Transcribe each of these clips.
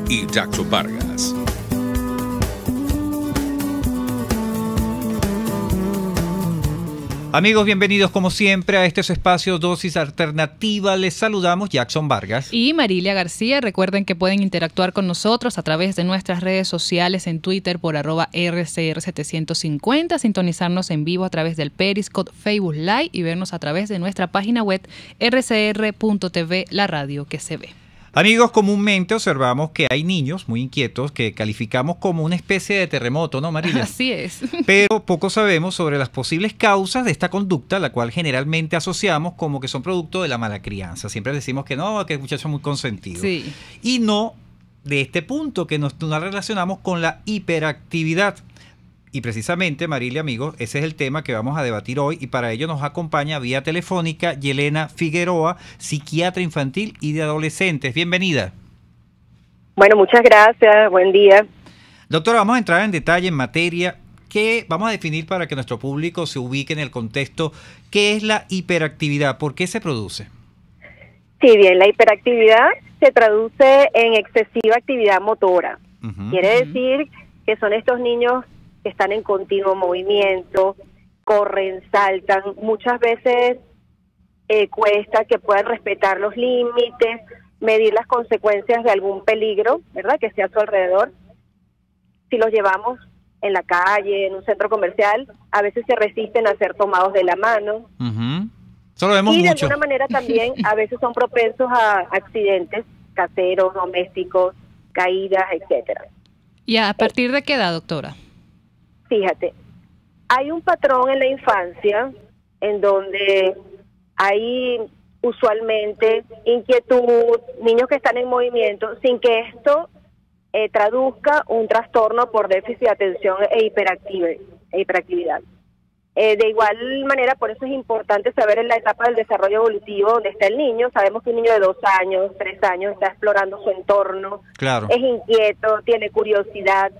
y Jackson Vargas. Amigos, bienvenidos como siempre a este su espacio Dosis Alternativa. Les saludamos Jackson Vargas y Marilia García. Recuerden que pueden interactuar con nosotros a través de nuestras redes sociales en Twitter por @RCR750, sintonizarnos en vivo a través del Periscope, Facebook Live y vernos a través de nuestra página web rcr.tv, la radio que se ve. Amigos, comúnmente observamos que hay niños muy inquietos que calificamos como una especie de terremoto, ¿no, Marilia? Así es. Pero poco sabemos sobre las posibles causas de esta conducta, la cual generalmente asociamos como que son producto de la mala crianza. Siempre decimos que no, que el muchacho es muy consentido. Sí. Y no de este punto que nos relacionamos con la hiperactividad. Y precisamente, Marilia, amigos, ese es el tema que vamos a debatir hoy y para ello nos acompaña vía telefónica Yelena Figueroa, psiquiatra infantil y de adolescentes. Bienvenida. Bueno, muchas gracias. Buen día. Doctora, vamos a entrar en detalle en materia que vamos a definir para que nuestro público se ubique en el contexto. ¿Qué es la hiperactividad? ¿Por qué se produce? Sí, bien, la hiperactividad se traduce en excesiva actividad motora. Quiere decir que son estos niños que están en continuo movimiento, corren, saltan, muchas veces cuesta que puedan respetar los límites, medir las consecuencias de algún peligro, ¿verdad?, que esté a su alrededor. Si los llevamos en la calle, en un centro comercial, a veces se resisten a ser tomados de la mano. Eso lo vemos y de mucho. alguna manera también a veces son propensos a accidentes caseros, domésticos, caídas, etcétera. ¿Y a partir de qué edad, doctora? Fíjate, hay un patrón en la infancia en donde hay usualmente inquietud, niños que están en movimiento, sin que esto traduzca un trastorno por déficit de atención e hiperactividad. De igual manera, por eso es importante saber en la etapa del desarrollo evolutivo donde está el niño. Sabemos que un niño de 2 años, 3 años está explorando su entorno, claro, es inquieto, tiene curiosidad.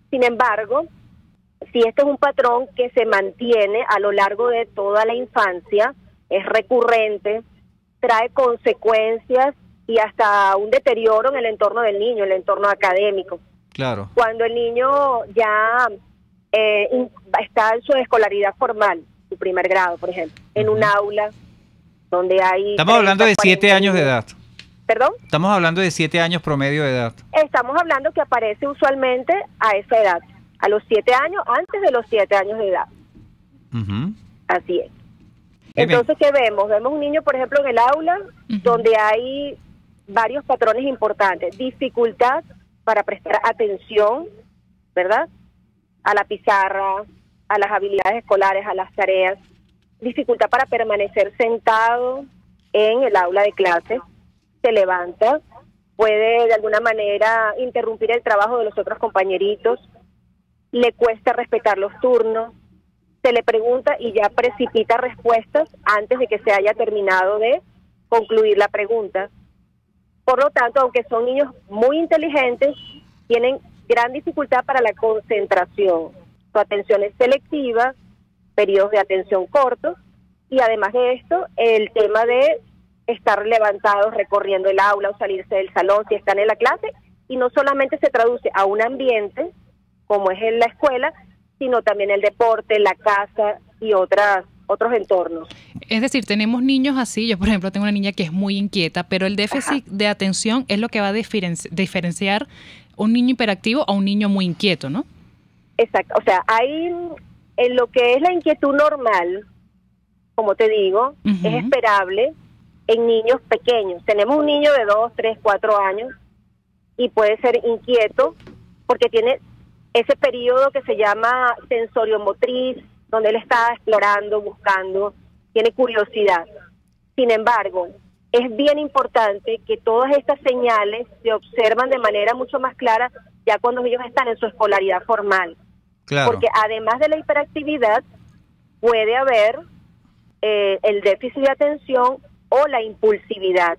Sin embargo, si este es un patrón que se mantiene a lo largo de toda la infancia, es recurrente, trae consecuencias y hasta un deterioro en el entorno del niño, en el entorno académico. Claro. Cuando el niño ya está en su escolaridad formal, su primer grado, por ejemplo, en un aula donde hay... Estamos hablando de 7 años de edad. ¿Perdón? Estamos hablando de 7 años promedio de edad. Estamos hablando que aparece usualmente a esa edad, a los 7 años, antes de los 7 años de edad. Así es. Entonces, ¿qué vemos? Vemos un niño, por ejemplo, en el aula, donde hay varios patrones importantes. Dificultad para prestar atención, ¿verdad?, a la pizarra, a las habilidades escolares, a las tareas. Dificultad para permanecer sentado en el aula de clase. Se levanta, puede de alguna manera interrumpir el trabajo de los otros compañeritos. Le cuesta respetar los turnos, se le pregunta y ya precipita respuestas antes de que se haya terminado de concluir la pregunta. Por lo tanto, aunque son niños muy inteligentes, tienen gran dificultad para la concentración. Su atención es selectiva, periodos de atención cortos, y además de esto, el tema de estar levantados recorriendo el aula o salirse del salón si están en la clase, y no solamente se traduce a un ambiente, como es en la escuela, sino también el deporte, la casa y otros entornos. Es decir, tenemos niños así. Yo, por ejemplo, tengo una niña que es muy inquieta, pero el déficit de atención es lo que va a diferenciar un niño hiperactivo a un niño muy inquieto, ¿no? Exacto. O sea, hay en lo que es la inquietud normal, como te digo, es esperable en niños pequeños. Tenemos un niño de 2, 3, 4 años y puede ser inquieto porque tiene ese periodo que se llama sensoriomotriz, donde él está explorando, buscando, tiene curiosidad. Sin embargo, es bien importante que todas estas señales se observan de manera mucho más clara ya cuando ellos están en su escolaridad formal. Claro. Porque además de la hiperactividad, puede haber el déficit de atención o la impulsividad.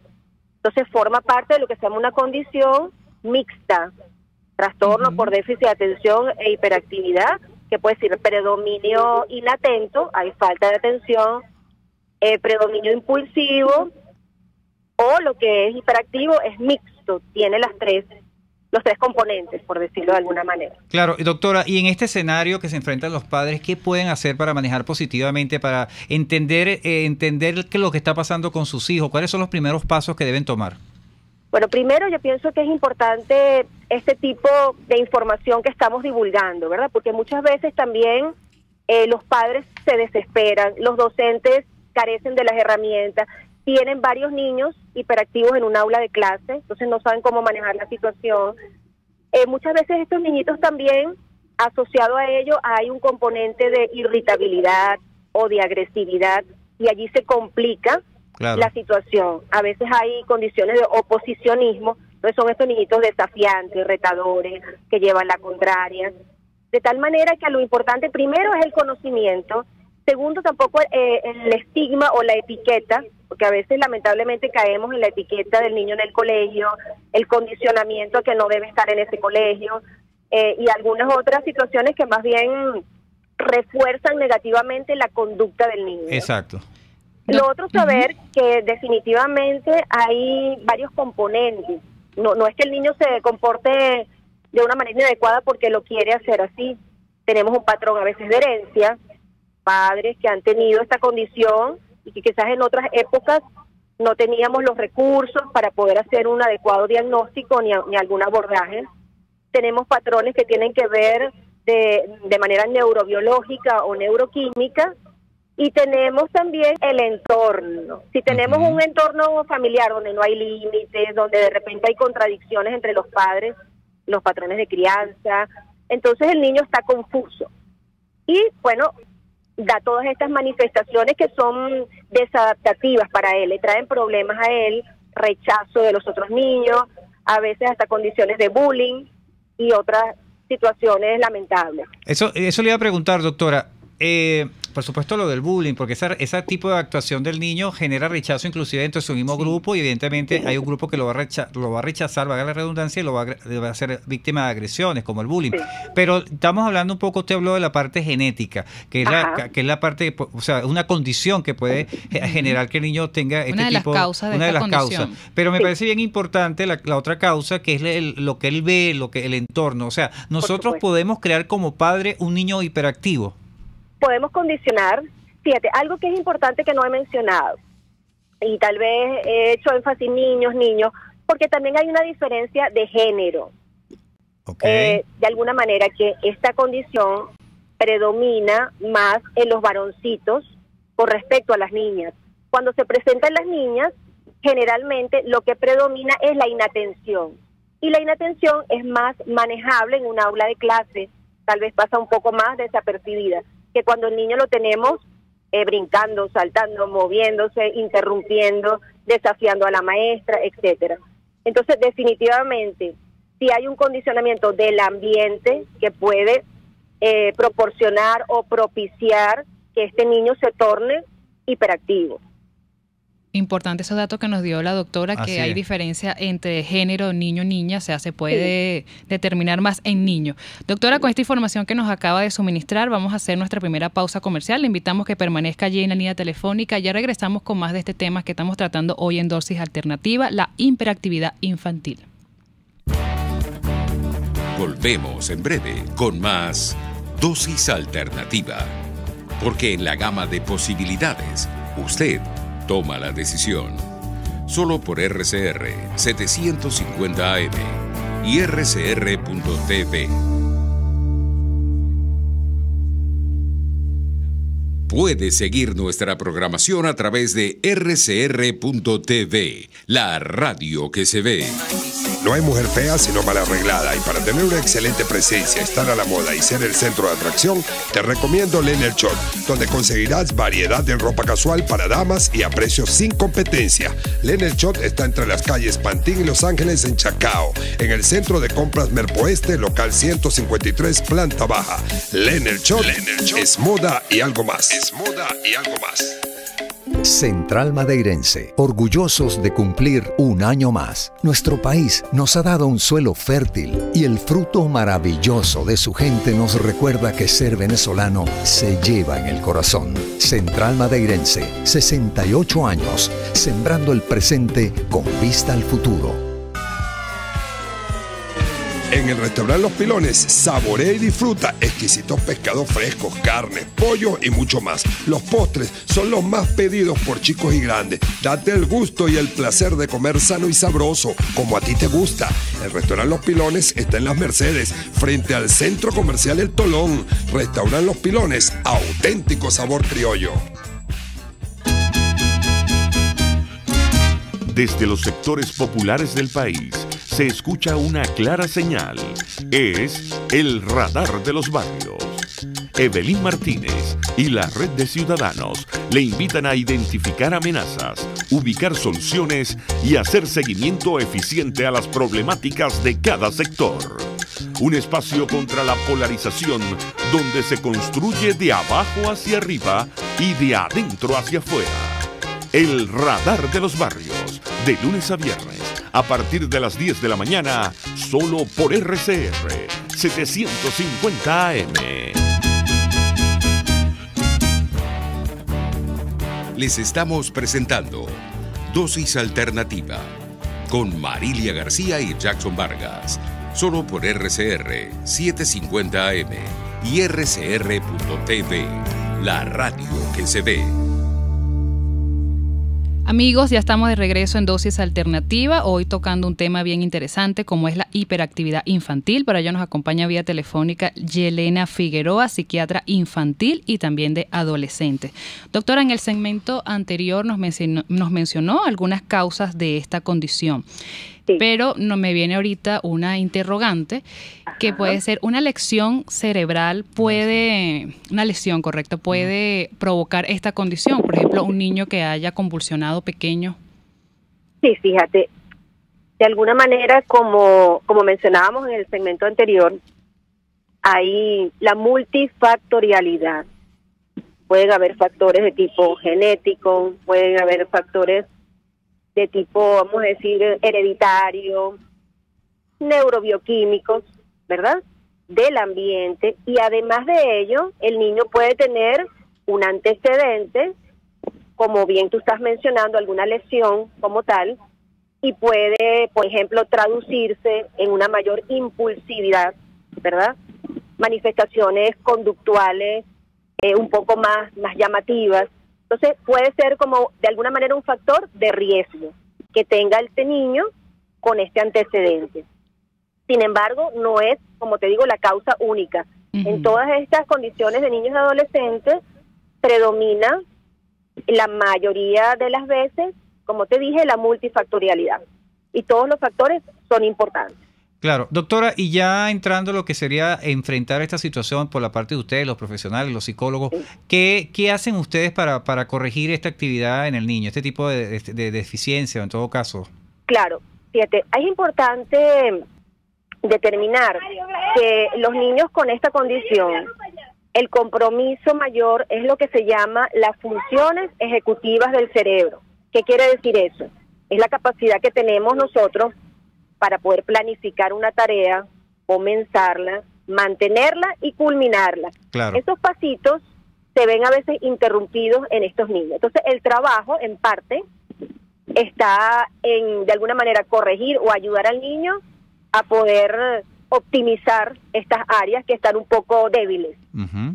Entonces forma parte de lo que se llama una condición mixta, trastorno por déficit de atención e hiperactividad, que puede ser predominio inatento, hay falta de atención, predominio impulsivo, o lo que es hiperactivo es mixto, tiene las tres tres componentes, por decirlo de alguna manera. Claro, doctora, y en este escenario que se enfrentan los padres, ¿qué pueden hacer para manejar positivamente, para entender qué es lo que está pasando con sus hijos? ¿Cuáles son los primeros pasos que deben tomar? Bueno, primero yo pienso que es importante este tipo de información que estamos divulgando, ¿verdad? Porque muchas veces también los padres se desesperan, los docentes carecen de las herramientas, tienen varios niños hiperactivos en un aula de clase, entonces no saben cómo manejar la situación. Muchas veces estos niñitos también, asociado a ello, hay un componente de irritabilidad o de agresividad, y allí se complica la situación. A veces hay condiciones de oposicionismo, entonces son estos niñitos desafiantes, retadores, que llevan la contraria. De tal manera que lo importante primero es el conocimiento, segundo tampoco el estigma o la etiqueta, porque a veces lamentablemente caemos en la etiqueta del niño en el colegio, el condicionamiento a que no debe estar en ese colegio, y algunas otras situaciones que más bien refuerzan negativamente la conducta del niño. Exacto. Lo otro, saber que definitivamente hay varios componentes. No es que el niño se comporte de una manera inadecuada porque lo quiere hacer así. Tenemos un patrón a veces de herencia, padres que han tenido esta condición y que quizás en otras épocas no teníamos los recursos para poder hacer un adecuado diagnóstico ni algún abordaje. Tenemos patrones que tienen que ver de manera neurobiológica o neuroquímica, y tenemos también el entorno. Si tenemos un entorno familiar donde no hay límites, donde de repente hay contradicciones entre los padres, los patrones de crianza, entonces el niño está confuso. Y bueno, da todas estas manifestaciones que son desadaptativas para él, le traen problemas a él, rechazo de los otros niños, a veces hasta condiciones de bullying y otras situaciones lamentables. Eso le iba a preguntar, doctora. Por supuesto lo del bullying, porque ese tipo de actuación del niño genera rechazo inclusive dentro de su mismo grupo, y evidentemente hay un grupo que lo va a rechazar, valga la redundancia, y lo va a ser víctima de agresiones, como el bullying. Pero estamos hablando un poco, usted habló de la parte genética, que es la parte, o sea, una condición que puede generar que el niño tenga una de las causas. Pero me parece bien importante la otra causa, que es lo que él ve, el entorno. O sea, nosotros podemos crear como padre un niño hiperactivo. Podemos condicionar, fíjate, algo que es importante que no he mencionado, y tal vez he hecho énfasis niños, porque también hay una diferencia de género. De alguna manera que esta condición predomina más en los varoncitos con respecto a las niñas. Cuando se presentan las niñas, generalmente lo que predomina es la inatención, y la inatención es más manejable en un aula de clase, tal vez pasa un poco más desapercibida que cuando el niño lo tenemos brincando, saltando, moviéndose, interrumpiendo, desafiando a la maestra, etcétera. Entonces, definitivamente, si hay un condicionamiento del ambiente que puede proporcionar o propiciar que este niño se torne hiperactivo. Importante esos datos que nos dio la doctora, que hay diferencia entre género, niño, niña, o sea, se puede determinar más en niño. Doctora, con esta información que nos acaba de suministrar, vamos a hacer nuestra primera pausa comercial. Le invitamos que permanezca allí en la línea telefónica. Ya regresamos con más de este tema que estamos tratando hoy en Dosis Alternativa, la hiperactividad infantil. Volvemos en breve con más Dosis Alternativa, porque en la gama de posibilidades, usted toma la decisión. Solo por RCR 750 AM y rcr.tv. Puede seguir nuestra programación a través de rcr.tv, la radio que se ve. No hay mujer fea sino mal arreglada, y para tener una excelente presencia, estar a la moda y ser el centro de atracción, te recomiendo Leonard Shop, donde conseguirás variedad de ropa casual para damas y a precios sin competencia. Leonard Shop está entre las calles Pantín y Los Ángeles en Chacao, en el centro de compras Merpo Este, local 153, planta baja. Leonard Shop es moda y algo más. Es moda y algo más. Central Madeirense, orgullosos de cumplir un año más. Nuestro país nos ha dado un suelo fértil y el fruto maravilloso de su gente nos recuerda que ser venezolano se lleva en el corazón. Central Madeirense, 68 años, sembrando el presente con vista al futuro. En el restaurante Los Pilones, saborea y disfruta exquisitos pescados frescos, carnes, pollo y mucho más. Los postres son los más pedidos por chicos y grandes. Date el gusto y el placer de comer sano y sabroso, como a ti te gusta. El restaurante Los Pilones está en Las Mercedes, frente al Centro Comercial El Tolón. Restaurante Los Pilones, auténtico sabor criollo. Desde los sectores populares del país se escucha una clara señal. Es el radar de los barrios. Evelyn Martínez y la red de ciudadanos le invitan a identificar amenazas, ubicar soluciones y hacer seguimiento eficiente a las problemáticas de cada sector. Un espacio contra la polarización donde se construye de abajo hacia arriba y de adentro hacia afuera. El radar de los barrios, de lunes a viernes, a partir de las 10 de la mañana, solo por RCR 750 AM. Les estamos presentando Dosis Alternativa con Marilia García y Jackson Vargas, solo por RCR 750 AM y rcr.tv, la radio que se ve. Amigos, ya estamos de regreso en Dosis Alternativa, hoy tocando un tema bien interesante como es la hiperactividad infantil. Para ello nos acompaña vía telefónica Yelena Figueroa, psiquiatra infantil y también de adolescentes. Doctora, en el segmento anterior nos mencionó algunas causas de esta condición. Sí. Pero no me viene ahorita una interrogante que puede ser una lesión cerebral, puede provocar esta condición, por ejemplo, un niño que haya convulsionado pequeño. Sí, fíjate, de alguna manera, como mencionábamos en el segmento anterior, hay la multifactorialidad. Pueden haber factores de tipo genético, pueden haber factores de tipo, vamos a decir, hereditario, neurobioquímicos, ¿verdad?, del ambiente, y además de ello, el niño puede tener un antecedente, como bien tú estás mencionando, alguna lesión como tal, y puede, por ejemplo, traducirse en una mayor impulsividad, ¿verdad?, manifestaciones conductuales un poco más llamativas. Entonces puede ser como de alguna manera un factor de riesgo que tenga este niño con este antecedente. Sin embargo, no es, como te digo, la causa única. En todas estas condiciones de niños y adolescentes predomina la mayoría de las veces, como te dije, la multifactorialidad. Y todos los factores son importantes. Claro, doctora, y ya entrando a lo que sería enfrentar esta situación por la parte de ustedes, los profesionales, los psicólogos, ¿qué hacen ustedes para corregir esta actividad en el niño, este tipo de deficiencia en todo caso? Claro, fíjate, es importante determinar que los niños con esta condición, el compromiso mayor es lo que se llama las funciones ejecutivas del cerebro. ¿Qué quiere decir eso? Es la capacidad que tenemos nosotros para poder planificar una tarea, comenzarla, mantenerla y culminarla. Claro. Esos pasitos se ven a veces interrumpidos en estos niños. Entonces, el trabajo, en parte, está en, de alguna manera, corregir o ayudar al niño a poder optimizar estas áreas que están un poco débiles.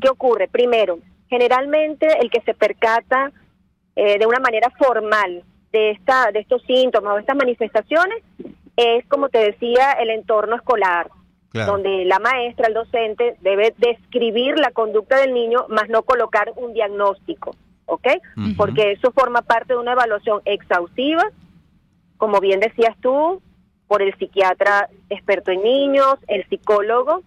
¿Qué ocurre? Primero, generalmente el que se percata de una manera formal de estos síntomas o estas manifestaciones es, como te decía, el entorno escolar, claro, donde la maestra, el docente, debe describir la conducta del niño, más no colocar un diagnóstico, ¿ok? Porque eso forma parte de una evaluación exhaustiva, como bien decías tú, por el psiquiatra experto en niños, el psicólogo.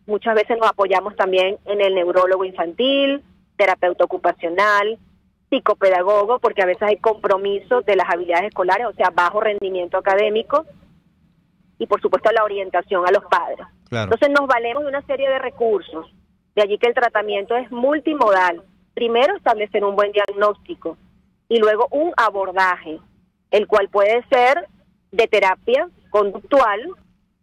Muchas veces nos apoyamos también en el neurólogo infantil, terapeuta ocupacional, psicopedagogo, porque a veces hay compromiso de las habilidades escolares, o sea, bajo rendimiento académico, y por supuesto la orientación a los padres. Claro. Entonces nos valemos de una serie de recursos, de allí que el tratamiento es multimodal. Primero, establecer un buen diagnóstico, y luego un abordaje, el cual puede ser de terapia conductual,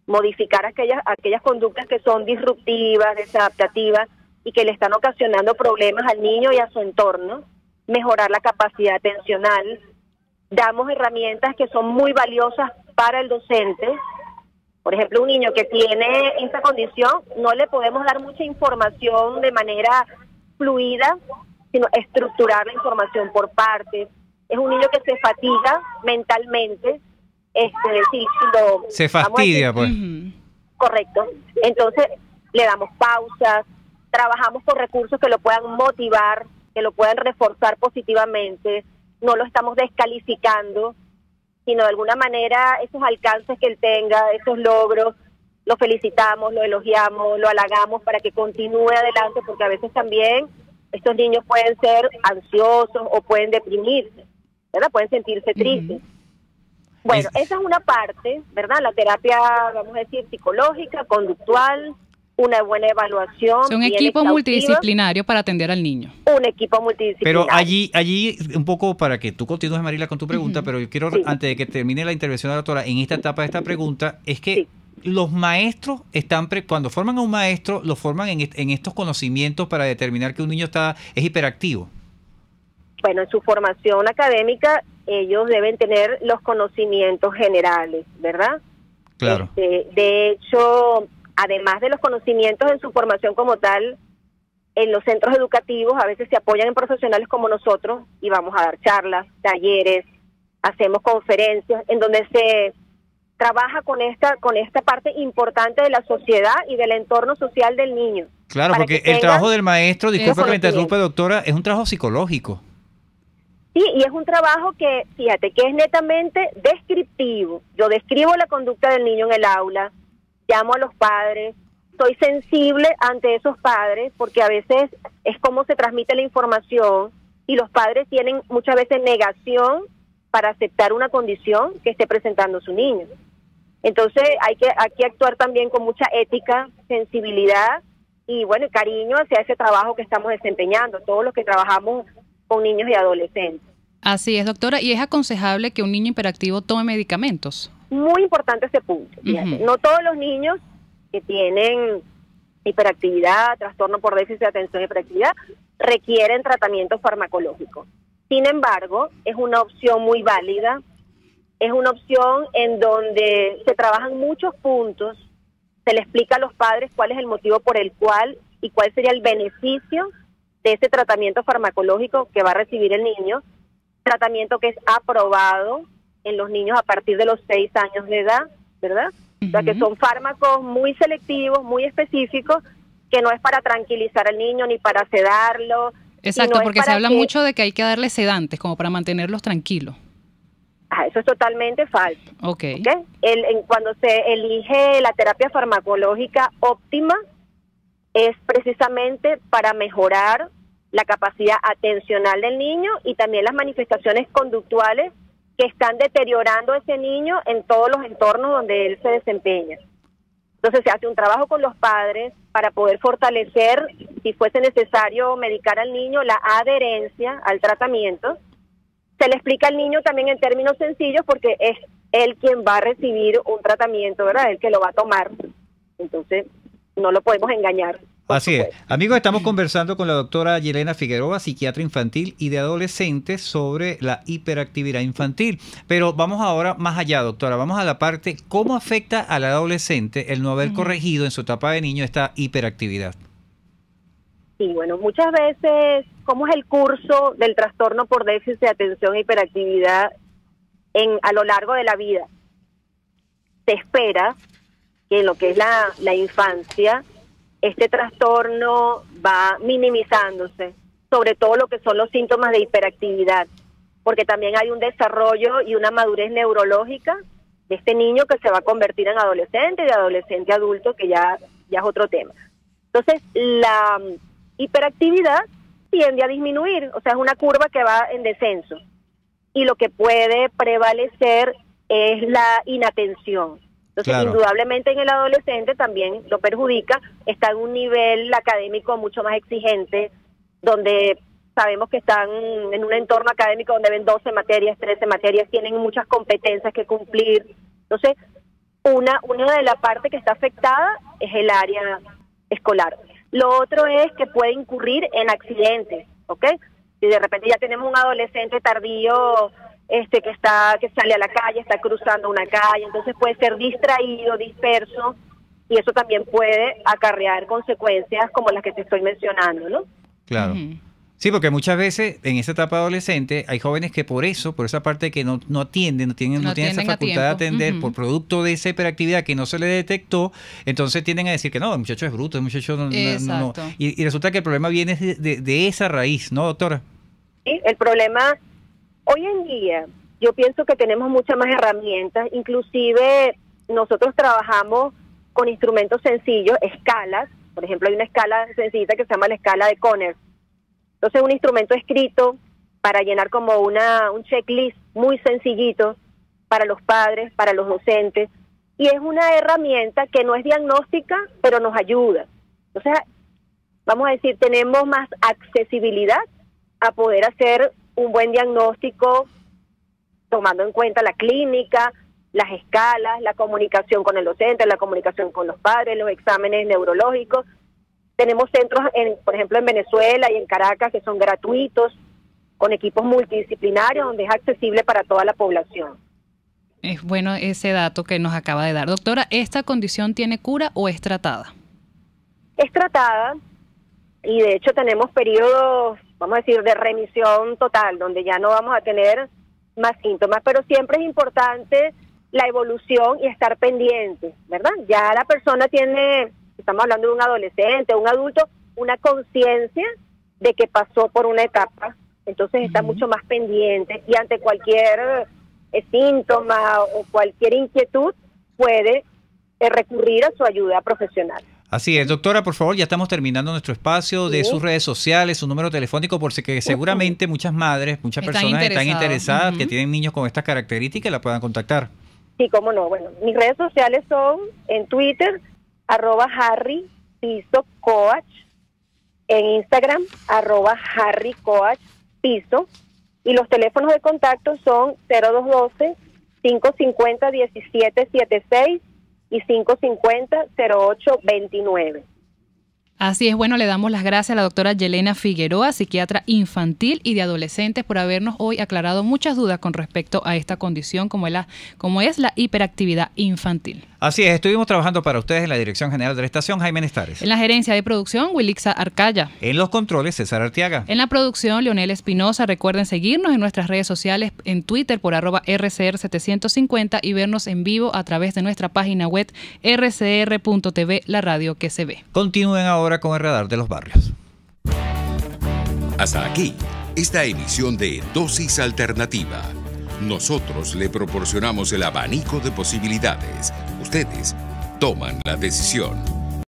modificar aquellas conductas que son disruptivas, desadaptativas, y que le están ocasionando problemas al niño y a su entorno, mejorar la capacidad atencional. Damos herramientas que son muy valiosas para el docente, Por ejemplo, un niño que tiene esta condición, no le podemos dar mucha información de manera fluida, sino estructurar la información por partes. Es un niño que se fatiga mentalmente, se fastidia, pues. Correcto. Entonces, le damos pausas, trabajamos con recursos que lo puedan motivar, que lo puedan reforzar positivamente, no lo estamos descalificando, sino de alguna manera esos alcances que él tenga, esos logros, lo felicitamos, lo elogiamos, lo halagamos para que continúe adelante, porque a veces también estos niños pueden ser ansiosos o pueden deprimirse, ¿verdad? Pueden sentirse tristes. Bueno, esa es una parte, ¿verdad? La terapia, vamos a decir, psicológica, conductual, una buena evaluación. Es un equipo multidisciplinario para atender al niño. Un equipo multidisciplinario. Pero allí un poco para que tú continúes, Marila, con tu pregunta, pero yo quiero, antes de que termine la intervención de la doctora, en esta etapa de esta pregunta, es que los maestros cuando forman a un maestro, lo forman en estos conocimientos para determinar que un niño es hiperactivo. Bueno, en su formación académica, ellos deben tener los conocimientos generales, ¿verdad? Claro. De hecho, además de los conocimientos en su formación como tal, en los centros educativos a veces se apoyan en profesionales como nosotros y vamos a dar charlas, talleres, hacemos conferencias en donde se trabaja con esta parte importante de la sociedad y del entorno social del niño. Claro, porque el trabajo del maestro, disculpe que me interrumpa, doctora, es un trabajo psicológico. Sí, y es un trabajo que, fíjate, que es netamente descriptivo. Yo describo la conducta del niño en el aula, llamo a los padres, soy sensible ante esos padres, porque a veces es cómo se transmite la información y los padres tienen muchas veces negación para aceptar una condición que esté presentando su niño. Entonces hay que actuar también con mucha ética, sensibilidad y bueno, cariño hacia ese trabajo que estamos desempeñando, todos los que trabajamos con niños y adolescentes. Así es, doctora. ¿Y es aconsejable que un niño hiperactivo tome medicamentos? Muy importante ese punto. Fíjate. No todos los niños que tienen hiperactividad, trastorno por déficit de atención y hiperactividad, requieren tratamiento farmacológico. Sin embargo, es una opción muy válida, es una opción en donde se trabajan muchos puntos, se le explica a los padres cuál es el motivo por el cual y cuál sería el beneficio de ese tratamiento farmacológico que va a recibir el niño, tratamiento que es aprobado en los niños a partir de los 6 años de edad, ¿verdad? O sea, que son fármacos muy selectivos, muy específicos, que no es para tranquilizar al niño ni para sedarlo. Exacto, porque se habla mucho de que hay que darle sedantes como para mantenerlos tranquilos. Eso es totalmente falso. Okay. Cuando se elige la terapia farmacológica óptima, es precisamente para mejorar la capacidad atencional del niño y también las manifestaciones conductuales que están deteriorando a ese niño en todos los entornos donde él se desempeña. Entonces se hace un trabajo con los padres para poder fortalecer, si fuese necesario medicar al niño, la adherencia al tratamiento. Se le explica al niño también en términos sencillos porque es él quien va a recibir un tratamiento, ¿verdad? Él que lo va a tomar. Entonces no lo podemos engañar. Así es. Amigos, estamos conversando con la doctora Yelena Figueroa, psiquiatra infantil y de adolescentes, sobre la hiperactividad infantil. Pero vamos ahora más allá, doctora. Vamos a la parte, ¿cómo afecta al adolescente el no haber corregido en su etapa de niño esta hiperactividad? Sí, bueno, muchas veces, ¿cómo es el curso del trastorno por déficit de atención e hiperactividad a lo largo de la vida? Se espera que en lo que es la infancia, este trastorno va minimizándose, sobre todo lo que son los síntomas de hiperactividad, porque también hay un desarrollo y una madurez neurológica de este niño que se va a convertir en adolescente, y de adolescente a adulto, que ya es otro tema. Entonces, la hiperactividad tiende a disminuir, o sea, es una curva que va en descenso, y lo que puede prevalecer es la inatención. Entonces, claro, indudablemente en el adolescente también lo perjudica, está en un nivel académico mucho más exigente, donde sabemos que están en un entorno académico donde ven 12 materias, 13 materias, tienen muchas competencias que cumplir. Entonces, una de las partes que está afectada es el área escolar. Lo otro es que puede incurrir en accidentes, ¿ok? Si de repente ya tenemos un adolescente tardío que sale a la calle, está cruzando una calle, entonces puede ser distraído, disperso, y eso también puede acarrear consecuencias como las que te estoy mencionando, ¿no? Claro. Sí, porque muchas veces en esa etapa adolescente hay jóvenes que por esa parte que no atienden, no tienen esa facultad de atender por producto de esa hiperactividad que no se le detectó, entonces tienden a decir que no, el muchacho es bruto, el muchacho no. Y resulta que el problema viene de esa raíz, ¿no, doctora? Sí, el problema, hoy en día, yo pienso que tenemos muchas más herramientas, inclusive nosotros trabajamos con instrumentos sencillos, escalas, por ejemplo hay una escala sencillita que se llama la escala de Conner. Entonces un instrumento escrito para llenar como un checklist muy sencillito para los padres, para los docentes, y es una herramienta que no es diagnóstica, pero nos ayuda. Entonces, vamos a decir, tenemos más accesibilidad a poder hacer un buen diagnóstico tomando en cuenta la clínica, las escalas, la comunicación con el docente, la comunicación con los padres, los exámenes neurológicos. Tenemos centros, por ejemplo, en Venezuela y en Caracas, que son gratuitos, con equipos multidisciplinarios, donde es accesible para toda la población. Es bueno ese dato que nos acaba de dar. Doctora, ¿esta condición tiene cura o es tratada? Es tratada, y de hecho tenemos periodos, vamos a decir, de remisión total, donde ya no vamos a tener más síntomas, pero siempre es importante la evolución y estar pendiente, ¿verdad? Ya la persona tiene... Estamos hablando de un adolescente, un adulto, una conciencia de que pasó por una etapa, entonces está mucho más pendiente y ante cualquier síntoma o cualquier inquietud puede recurrir a su ayuda profesional. Así es, doctora, por favor, ya estamos terminando nuestro espacio de sus redes sociales, su número telefónico, por si que seguramente muchas madres, muchas personas están interesadas, que tienen niños con estas características, la puedan contactar. Sí, cómo no. Bueno, mis redes sociales son en Twitter, @HarryPisoCoach, en Instagram, @HarryCoachPiso, y los teléfonos de contacto son 0212-550-1776 y 550-0829. Así es, bueno, le damos las gracias a la doctora Yelena Figueroa, psiquiatra infantil y de adolescentes, por habernos hoy aclarado muchas dudas con respecto a esta condición como es la hiperactividad infantil. Así es, estuvimos trabajando para ustedes en la Dirección General de la Estación, Jaime Nestares. En la gerencia de producción, Wilixa Arcaya. En los controles, César Arteaga. En la producción, Leonel Espinosa. Recuerden seguirnos en nuestras redes sociales, en Twitter por @RCR750 y vernos en vivo a través de nuestra página web rcr.tv, la radio que se ve. Continúen ahora con el Radar de los Barrios. Hasta aquí, esta emisión de Dosis Alternativa. Nosotros le proporcionamos el abanico de posibilidades. Ustedes toman la decisión.